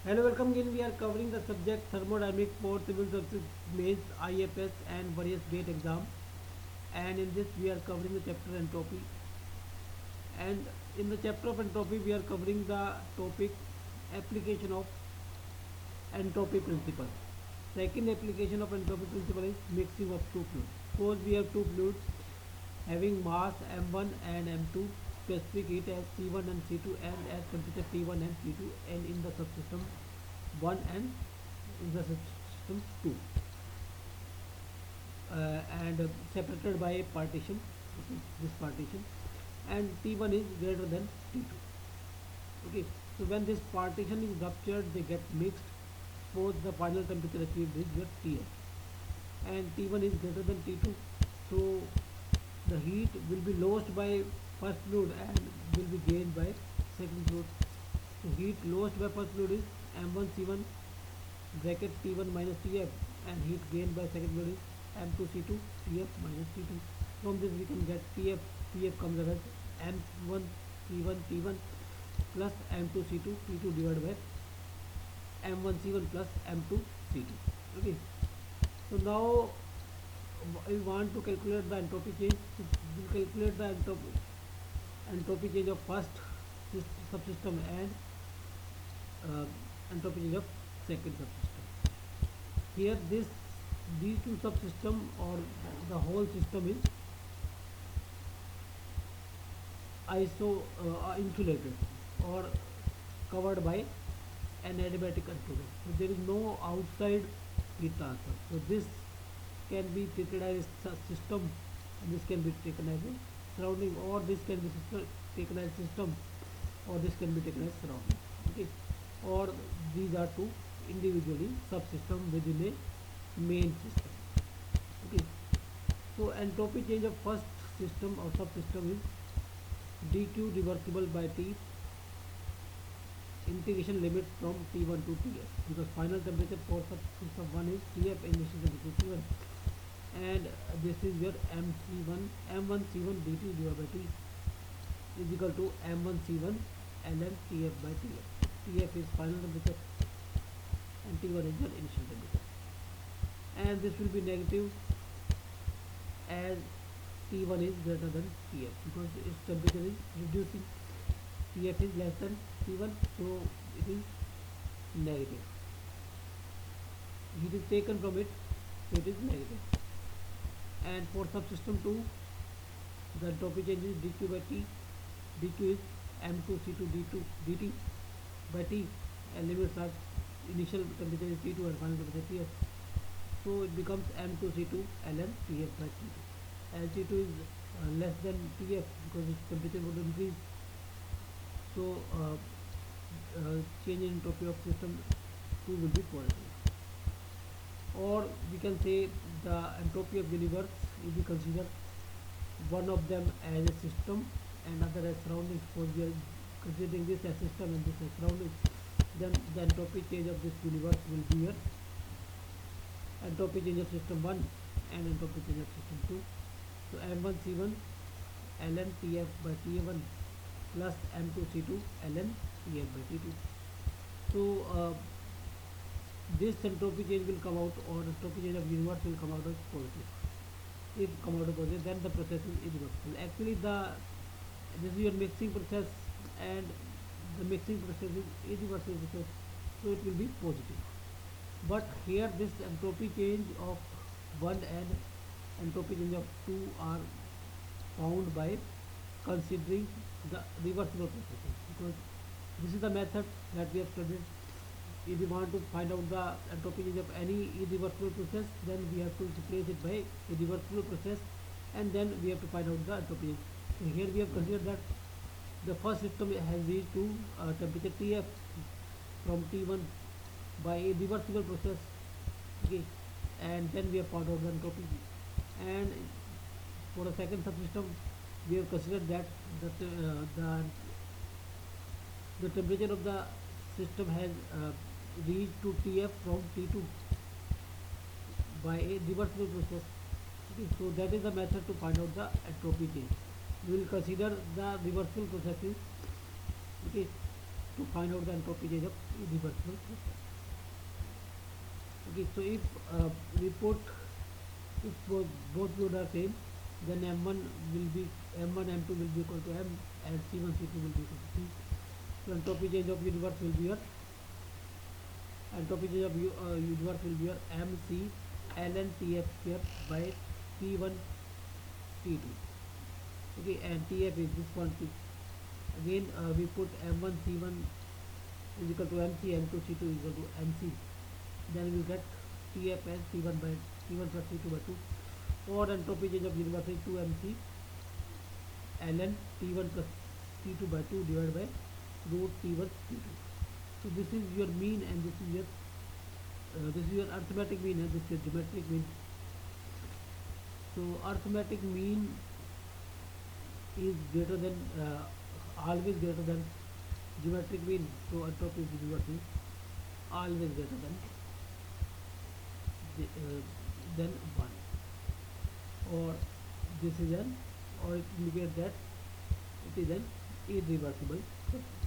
Hello, welcome again. We are covering the subject thermodynamics for civil services, MECH, IFS, and various GATE exam. And in this, we are covering the chapter entropy. And in the chapter of entropy, we are covering the topic application of entropy principle. Second application of entropy principle is mixing of two fluids. Suppose we have two fluids having mass m1 and m2, specific heat as C1 and C2, and as temperature T1 and T2, and in the subsystem 1 and in the subsystem 2, and separated by a partition, okay, this partition, and T1 is greater than T2. Okay, so when this partition is ruptured, they get mixed. Suppose the final temperature achieved is your Tf, and T1 is greater than T2, so the heat will be lost by first fluid and will be gained by second fluid. So heat lost by first fluid is m1 c1 bracket T1 minus Tf, and heat gained by second fluid is m2 c2 Tf minus T2. From this we can get Tf comes out as m1 c1 T1 plus m2 c2 T2 divided by m1 c1 plus m2 c2. Okay, so now we want to calculate the entropy change. So we will calculate the entropy change of first subsystem and entropy change of second subsystem. Here these two subsystem or the whole system is insulated or covered by an adiabatic controller. So there is no outside heat transfer. So this can be treated as a system, and this can be taken as a surrounding, or this can be taken as system, or this can be taken as surrounding. Okay, or these are two individually subsystem within a main system. Okay, so entropy change of first system or subsystem is dq reversible by t integration limit from T1 to Tf, because final temperature for subsystem 1 is Tf, initial temperature T1, and this is your m1 c1 dt divided by t is equal to m1 c1 ln Tf by Tf. Tf is final temperature and T1 is your initial temperature, and this will be negative as T1 is greater than Tf, because its temperature is reducing. Tf is less than T1, so it is negative. Heat is taken from it, so it is negative. And for subsystem 2, the entropy change is dq by t. dq is m2 c2 d2 dt by t, and limits are initial temperature is T2 and final temperature Tf. So it becomes m2 c2 ln Tf by T2. As T2 is less than Tf, because its temperature would increase, so change in entropy of system 2 will be positive. Or we can say the entropy of universe, if we consider one of them as a system and other as surroundings. Suppose we are considering this as system and this as surroundings, then the entropy change of this universe will be your entropy change of system 1 and entropy change of system 2. So m1 c1 ln Tf by Ta1 plus m2 c2 ln Tf by T2. So this entropy change will come out, or entropy change of universe will come out as positive. If come out as positive, then the process is irreversible. Actually, this is your mixing process, and the mixing process is irreversible process, so it will be positive. But here this entropy change of 1 and entropy change of 2 are found by considering the reversible processes, because this is the method that we have studied. If we want to find out the entropy change of any irreversible process, then we have to replace it by a reversible process, and then we have to find out the entropy change. So here we have considered that the first system has reached to temperature Tf from T1 by a reversible process. Okay, and then we have found out the entropy. And for the second subsystem, we have considered that the temperature of the system has reached to Tf from T2 by a reversible process. Okay, so that is the method to find out the entropy change. We will consider the reversible processes. Okay, to find out the entropy change of irreversible process. Okay, so if we put, if both load are same, then m1 will be m1 m2 will be equal to m, and c1 c2 will be equal to c. So entropy change of universe will be your entropy change of universe will be your mc ln tf square by t1 t2. Okay, and tf is this quantity. Again we put m1 c1 is equal to mc, m2 c2 is equal to mc. Then we get tf as t1 by t1 plus t2 by 2, or entropy change of universe is 2mc ln t1 plus t2 by 2 divided by root t1 t2. So this is your mean, and this is your arithmetic mean, and this is your geometric mean. So arithmetic mean is greater than always greater than geometric mean. So entropy of universe is always greater than 1, or this is an, or it indicates that it is an irreversible process.